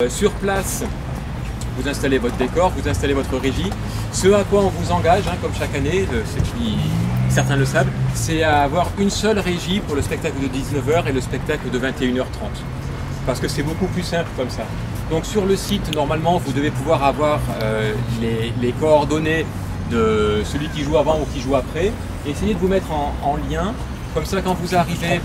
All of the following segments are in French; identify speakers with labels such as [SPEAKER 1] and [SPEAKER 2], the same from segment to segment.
[SPEAKER 1] Sur place, vous installez votre décor, vous installez votre régie. Ce à quoi on vous engage, comme chaque année, certains le savent, c'est à avoir une seule régie pour le spectacle de 19h et le spectacle de 21h30. Parce que c'est beaucoup plus simple comme ça. Donc sur le site, normalement, vous devez pouvoir avoir les coordonnées de celui qui joue avant ou qui joue après. Essayez de vous mettre en lien. Comme ça, quand vous arrivez,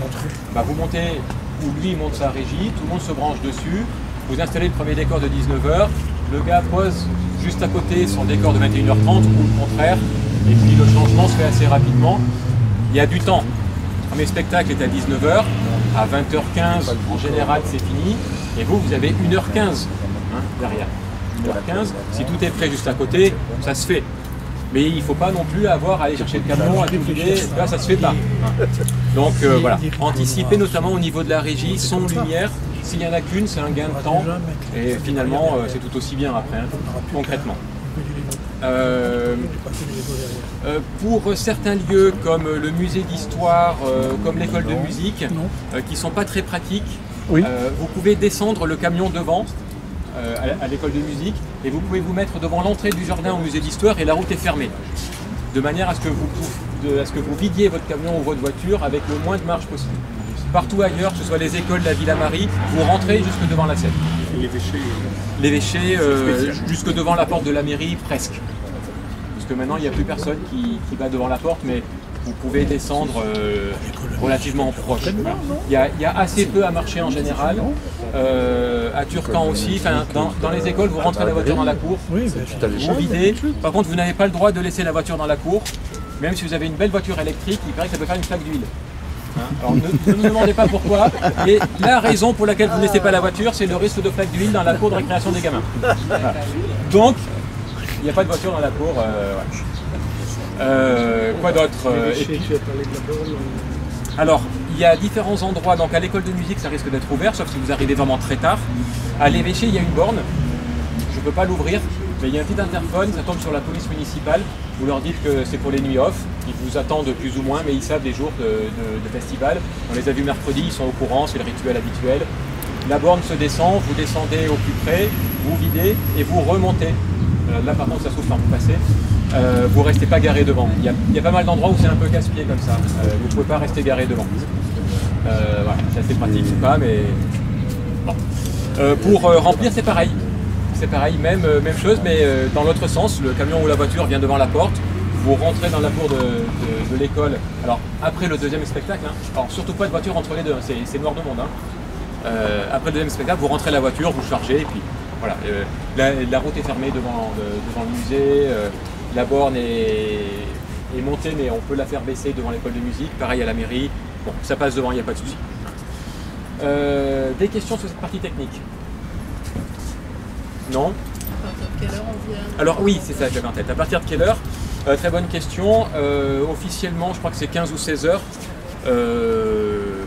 [SPEAKER 1] vous montez, ou lui monte sa régie, tout le monde se branche dessus. Vous installez le premier décor de 19h. Le gars pose juste à côté son décor de 21h30 ou le contraire. Et puis le changement se fait assez rapidement. Il y a du temps. Le premier spectacle est à 19h. À 20h15, en général, c'est fini. Et vous avez 1h15 derrière. 1h15. Si tout est prêt juste à côté, ça se fait. Mais il ne faut pas non plus avoir à aller chercher le camion, à tout vider. Là, ça ne se fait pas. Donc voilà. Anticiper notamment au niveau de la régie, son, lumière. S'il n'y en a qu'une, c'est un gain de temps. Et finalement, c'est tout aussi bien après, concrètement. Pour certains lieux comme le musée d'histoire, comme l'école de musique, qui ne sont pas très pratiques, vous pouvez descendre le camion devant à l'école de musique et vous pouvez vous mettre devant l'entrée du jardin au musée d'histoire et la route est fermée. De manière à ce que vous vidiez votre camion ou votre voiture avec le moins de marge possible. Partout ailleurs, que ce soit les écoles de la Villa Marie, vous rentrez jusque devant la Seine. Les Véchés, jusque devant la porte de la mairie, presque. Parce que maintenant, il n'y a plus personne qui va devant la porte, mais vous pouvez descendre relativement proche. Il y a assez peu à marcher en général. À Turcan aussi, dans les écoles, vous rentrez la voiture dans la cour, vous videz. Par contre, vous n'avez pas le droit de laisser la voiture dans la cour. Même si vous avez une belle voiture électrique, il paraît que ça peut faire une flaque d'huile. Alors ne me demandez pas pourquoi, et la raison pour laquelle vous ne laissez pas la voiture, c'est le risque de flaque d'huile dans la cour de récréation des gamins. Voilà. Donc, il n'y a pas de voiture dans la cour. Quoi d'autre Alors, il y a différents endroits, donc à l'école de musique, ça risque d'être ouvert, sauf si vous arrivez vraiment très tard. À l'évêché, il y a une borne, je ne peux pas l'ouvrir, mais il y a un petit interphone, ça tombe sur la police municipale. Vous leur dites que c'est pour les nuits off, ils vous attendent plus ou moins, mais ils savent les jours de festival. On les a vus mercredi, ils sont au courant, c'est le rituel habituel. La borne se descend, vous descendez au plus près, vous videz et vous remontez. Là par contre ça s'ouvre quand vous passez. Vous ne restez pas garé devant. Il y a pas mal d'endroits où c'est un peu casse-pied comme ça. Vous ne pouvez pas rester garé devant. Voilà, c'est assez pratique ou pas, mais bon. Pour remplir c'est pareil. C'est pareil, même chose, mais dans l'autre sens, le camion ou la voiture vient devant la porte, vous rentrez dans la cour de l'école. Alors après le deuxième spectacle, alors surtout pas de voiture entre les deux, c'est noir de monde. Après le deuxième spectacle, vous rentrez la voiture, vous chargez, et puis voilà. La route est fermée devant le musée, la borne est montée, mais on peut la faire baisser devant l'école de musique, pareil à la mairie, bon, ça passe devant, il n'y a pas de souci. Des questions sur cette partie technique? Non.
[SPEAKER 2] À partir de quelle heure on vient?
[SPEAKER 1] Alors oui, c'est ça que j'avais en tête. À partir de quelle heure? Très bonne question. Officiellement, je crois que c'est 15 ou 16 heures.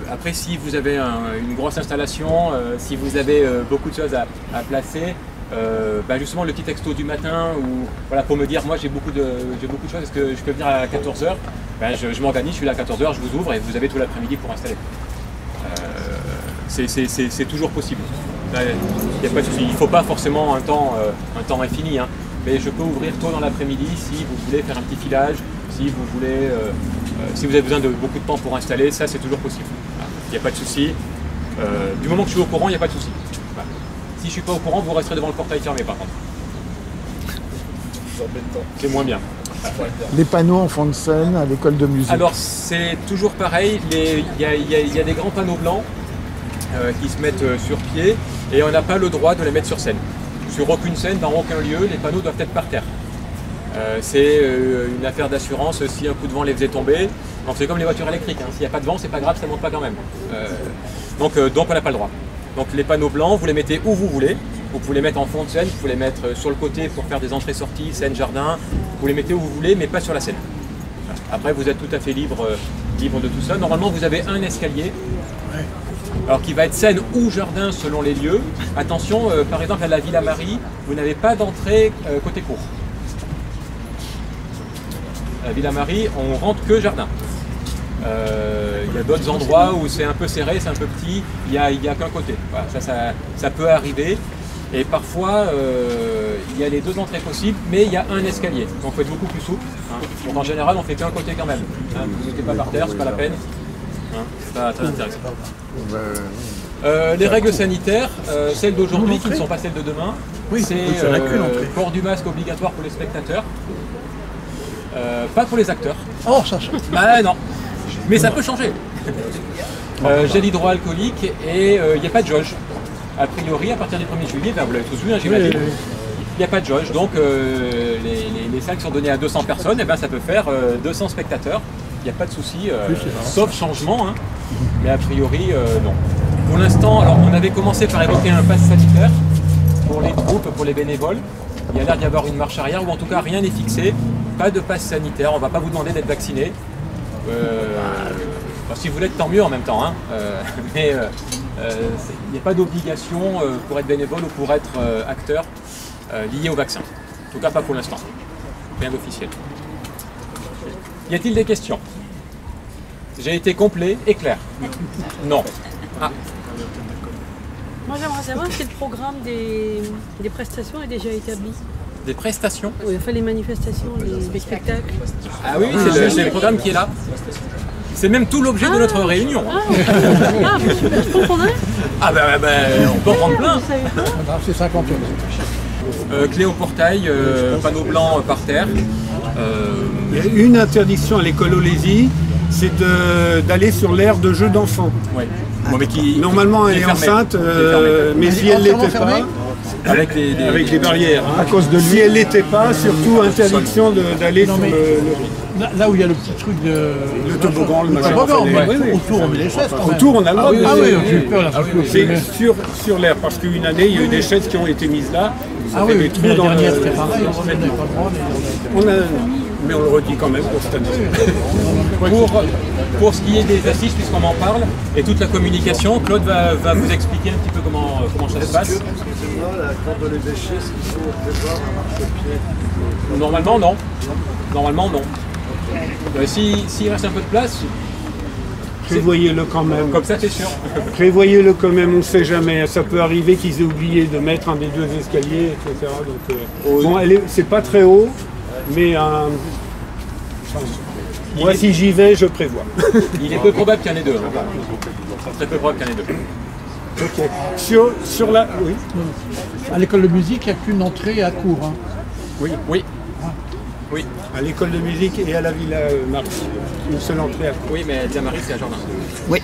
[SPEAKER 1] Après, si vous avez une grosse installation, si vous avez beaucoup de choses à placer, justement le petit texto du matin, ou voilà, pour me dire, moi j'ai beaucoup de choses, est-ce que je peux venir à 14 heures? Je m'organise, je suis là à 14 heures, je vous ouvre et vous avez tout l'après-midi pour installer. C'est toujours possible. Il n'y a pas de souci. Il ne faut pas forcément un temps infini, mais je peux ouvrir tôt dans l'après-midi si vous voulez faire un petit filage, si vous voulez, si vous avez besoin de beaucoup de temps pour installer, ça c'est toujours possible. Il n'y a pas de souci. Du moment que je suis au courant, il n'y a pas de souci. Voilà. Si je ne suis pas au courant, vous resterez devant le portail fermé par contre. C'est moins bien.
[SPEAKER 3] Les panneaux en fond de scène à l'école de musique.
[SPEAKER 1] Alors c'est toujours pareil, il y a des grands panneaux blancs qui se mettent sur pied et on n'a pas le droit de les mettre sur scène. Sur aucune scène, dans aucun lieu, les panneaux doivent être par terre. C'est une affaire d'assurance si un coup de vent les faisait tomber. Donc c'est comme les voitures électriques, s'il n'y a pas de vent, c'est pas grave, ça ne monte pas quand même. Donc on n'a pas le droit. Donc les panneaux blancs, vous les mettez où vous voulez. Vous pouvez les mettre en fond de scène, vous pouvez les mettre sur le côté pour faire des entrées-sorties, scène, jardin. Vous les mettez où vous voulez, mais pas sur la scène. Après, vous êtes tout à fait libre de tout ça. Normalement, vous avez un escalier, alors qui va être scène ou jardin selon les lieux. Attention, par exemple à la Villa Marie, vous n'avez pas d'entrée côté cour. À la Villa Marie, on rentre que jardin. Il y a d'autres endroits où c'est un peu serré, c'est un peu petit, il n'y a qu'un côté. Voilà, ça peut arriver. Et parfois, il y a les 2 entrées possibles, mais il y a un escalier. Donc il faut être beaucoup plus souple. Hein. Donc en général, on fait qu'un côté quand même. Hein. Vous ne mettez pas par terre, c'est pas la peine. Hein. C'est pas très intéressant. Les règles sanitaires, celles d'aujourd'hui qui ne sont pas celles de demain, c'est port du masque obligatoire pour les spectateurs, pas pour les acteurs.
[SPEAKER 4] Oh, ça change.
[SPEAKER 1] Bah non, mais ça peut changer. Gel hydroalcoolique et il n'y a pas de jauge. A priori, à partir du 1er juillet, ben, vous l'avez tous vu, hein, j'imagine, il n'y a pas de jauge. Donc les salles qui sont données à 200 personnes, et ben, ça peut faire 200 spectateurs. Il n'y a pas de souci, sauf changement, hein. Mais a priori, non. Pour l'instant, alors on avait commencé par évoquer un pass sanitaire pour les troupes, pour les bénévoles. Il y a l'air d'y avoir une marche arrière, ou en tout cas rien n'est fixé. Pas de pass sanitaire, on ne va pas vous demander d'être vacciné. Si vous l'êtes, tant mieux en même temps, hein. Mais il n'y a pas d'obligation pour être bénévole ou pour être acteur lié au vaccin. En tout cas, pas pour l'instant. Rien d'officiel. Y a-t-il des questions? J'ai été complet et clair. Non. Ah.
[SPEAKER 2] Moi, j'aimerais savoir si le programme des prestations est déjà établi.
[SPEAKER 1] Des prestations?
[SPEAKER 2] Oui, enfin les manifestations, les spectacles.
[SPEAKER 1] Ah oui, c'est le programme qui est là. C'est même tout l'objet de notre réunion.
[SPEAKER 2] Je comprendrais.
[SPEAKER 1] Ah ben, on peut en prendre plein.
[SPEAKER 4] C'est 50 euros.
[SPEAKER 1] Clé au portail, panneau blanc par terre.
[SPEAKER 5] Il y a une interdiction à l'école Olésie, c'est d'aller sur l'aire de jeu d'enfants.
[SPEAKER 1] Ouais. Bon, mais
[SPEAKER 5] normalement elle est enceinte, mais si elle ne l'était pas, avec les barrières, hein.
[SPEAKER 3] À cause de lui.
[SPEAKER 5] Si elle ne l'était pas, surtout interdiction d'aller sur le
[SPEAKER 4] Là où il y a le petit truc de...
[SPEAKER 5] le toboggan, le machin.
[SPEAKER 4] Toboggan,
[SPEAKER 5] Oui, oui.
[SPEAKER 4] autour on met les chaises quand même.
[SPEAKER 5] Autour on a le droit.
[SPEAKER 4] Ah oui, j'ai eu peur là.
[SPEAKER 5] C'est sur l'air, parce qu'une année il y a eu des chaises qui ont été mises là.
[SPEAKER 4] Ah oui, mais la dernière c'était pareil, on n'avait pas le droit.
[SPEAKER 5] Mais on le redit quand même pour cette année.
[SPEAKER 1] Pour ce qui est des assises, puisqu'on en parle, et toute la communication, Claude va vous expliquer un petit peu comment ça se passe.
[SPEAKER 6] Excusez-moi, la corde de l'évêché, est-ce qu'il faut prévoir un marchepied?
[SPEAKER 1] Normalement, non. Normalement, non. S'il reste un peu de place,
[SPEAKER 5] prévoyez-le quand même.
[SPEAKER 1] Comme ça, t'es sûr.
[SPEAKER 5] Prévoyez-le quand même, on ne sait jamais. Ça peut arriver qu'ils aient oublié de mettre un des 2 escaliers, etc. Donc, bon, c'est pas très haut, mais moi, si j'y vais, je prévois.
[SPEAKER 1] Il est peu probable qu'il y en ait 2. Très peu probable qu'il y en ait 2.
[SPEAKER 5] Ok. Sur la... Oui.
[SPEAKER 4] À l'école de musique, il n'y a qu'une entrée à court. Hein.
[SPEAKER 1] Oui. Oui. Oui.
[SPEAKER 5] À l'école de musique et à la Villa Marie. Une seule entrée à court.
[SPEAKER 1] Oui, mais Villa Marie, c'est à Jardin.
[SPEAKER 3] Oui.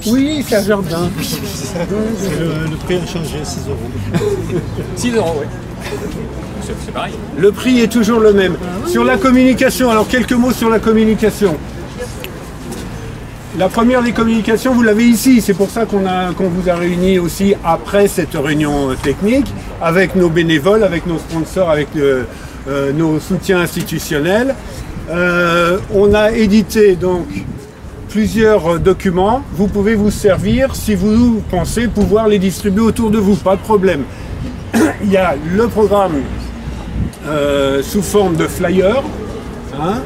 [SPEAKER 5] Oui, c'est à Jardin.
[SPEAKER 6] Le prix a changé, 6 euros.
[SPEAKER 1] 6 euros, oui. C'est pareil.
[SPEAKER 5] Le prix est toujours le même. Sur la communication, alors quelques mots sur la communication. La première des communications, vous l'avez ici. C'est pour ça qu'on vous a réunis aussi après cette réunion technique, avec nos bénévoles, avec nos sponsors, avec nos soutiens institutionnels. On a édité donc plusieurs documents. Vous pouvez vous servir si vous pensez pouvoir les distribuer autour de vous, pas de problème. Il y a le programme sous forme de flyer, hein,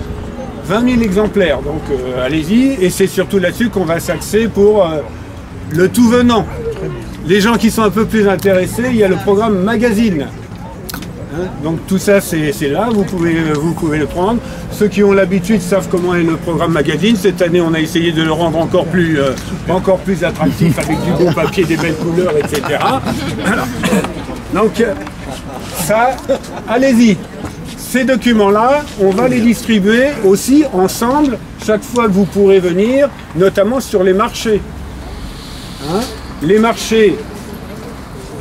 [SPEAKER 5] 20 000 exemplaires, donc allez-y, et c'est surtout là-dessus qu'on va s'axer pour le tout venant. Les gens qui sont un peu plus intéressés, il y a le programme magazine. Hein, donc tout ça c'est là, vous pouvez le prendre. Ceux qui ont l'habitude savent comment est le programme magazine. Cette année on a essayé de le rendre encore plus attractif avec du beau papier, des belles couleurs, etc. Voilà. Donc ça, allez-y. Ces documents-là, on va les distribuer aussi ensemble chaque fois que vous pourrez venir, notamment sur les marchés. Hein, les marchés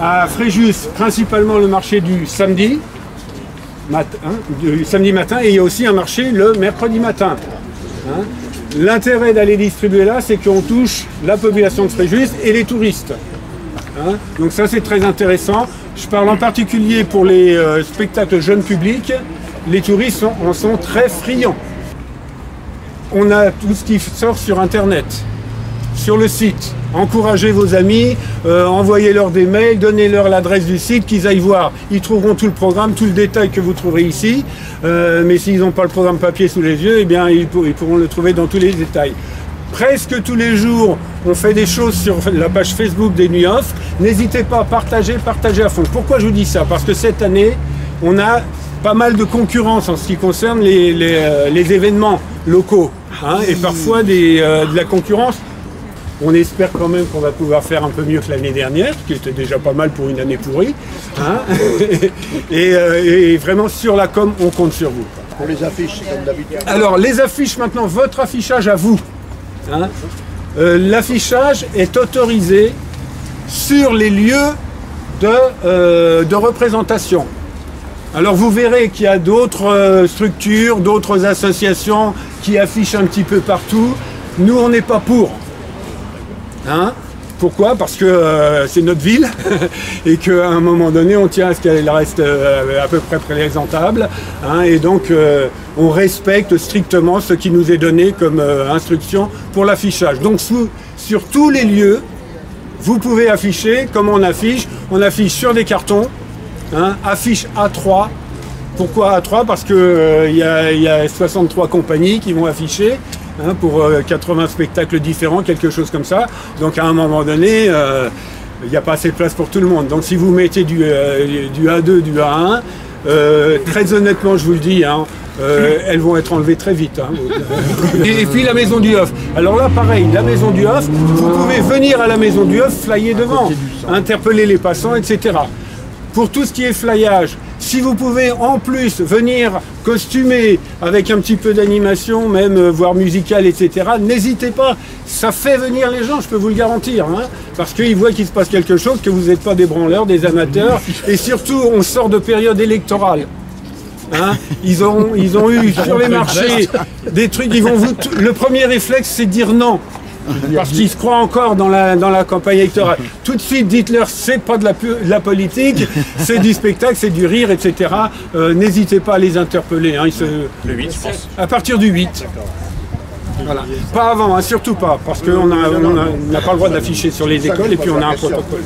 [SPEAKER 5] à Fréjus, principalement le marché du samedi matin, et il y a aussi un marché le mercredi matin. Hein. L'intérêt d'aller distribuer là, c'est qu'on touche la population de Fréjus et les touristes. Hein. Donc ça c'est très intéressant. Je parle en particulier pour les spectacles jeunes publics. Les touristes en sont très friands. On a tout ce qui sort sur Internet, sur le site. Encouragez vos amis, envoyez-leur des mails, donnez-leur l'adresse du site, qu'ils aillent voir. Ils trouveront tout le programme, tout le détail que vous trouverez ici. Mais s'ils n'ont pas le programme papier sous les yeux, eh bien, ils pourront le trouver dans tous les détails. presque tous les jours, on fait des choses sur la page Facebook des Nuits Off. N'hésitez pas à partager à fond. Pourquoi je vous dis ça? Parce que cette année, on a pas mal de concurrence en ce qui concerne les événements locaux, hein, et parfois de la concurrence. On espère quand même qu'on va pouvoir faire un peu mieux que l'année dernière, ce qui était déjà pas mal pour une année pourrie, hein. Et vraiment sur la com, on compte sur vous.
[SPEAKER 6] Pour les affiches, c'est comme d'habitude.
[SPEAKER 5] Alors les affiches maintenant, votre affichage à vous, hein. L'affichage est autorisé sur les lieux de représentation. Alors vous verrez qu'il y a d'autres structures, d'autres associations qui affichent un petit peu partout. Nous, on n'est pas pour. Hein? Pourquoi? Parce que c'est notre ville et qu'à un moment donné, on tient à ce qu'elle reste à peu près présentable. Hein? Et donc, on respecte strictement ce qui nous est donné comme instruction pour l'affichage. Donc, sur tous les lieux, vous pouvez afficher comme on affiche. On affiche sur des cartons, hein? Affiche A3. Pourquoi A3? Parce qu'il y a 63 compagnies qui vont afficher. Hein, pour 80 spectacles différents, quelque chose comme ça. Donc à un moment donné, il n'y a pas assez de place pour tout le monde. Donc si vous mettez du A2, du A1, très honnêtement, je vous le dis, hein, elles vont être enlevées très vite. Hein. Et puis la Maison du Off. Alors là, pareil, la Maison du Off, vous pouvez venir à la Maison du Off, flyer devant, interpeller les passants, etc. Pour tout ce qui est flyage, si vous pouvez en plus venir costumer avec un petit peu d'animation, même voire musicale, etc., n'hésitez pas, ça fait venir les gens, je peux vous le garantir, hein, parce qu'ils voient qu'il se passe quelque chose, que vous n'êtes pas des branleurs, des amateurs, et surtout on sort de période électorale. Hein, ils ont eu sur les marchés des trucs, le premier réflexe c'est de dire non. Parce qu'ils se croient encore dans la campagne électorale. Tout de suite, dites-leur, c'est pas de la politique, c'est du spectacle, c'est du rire, etc. N'hésitez pas à les interpeller. Hein,
[SPEAKER 1] le 8, je pense.
[SPEAKER 5] À partir du 8. Voilà. Pas avant, hein, surtout pas, parce qu'on n'a pas le droit d'afficher sur les écoles et puis on a un protocole.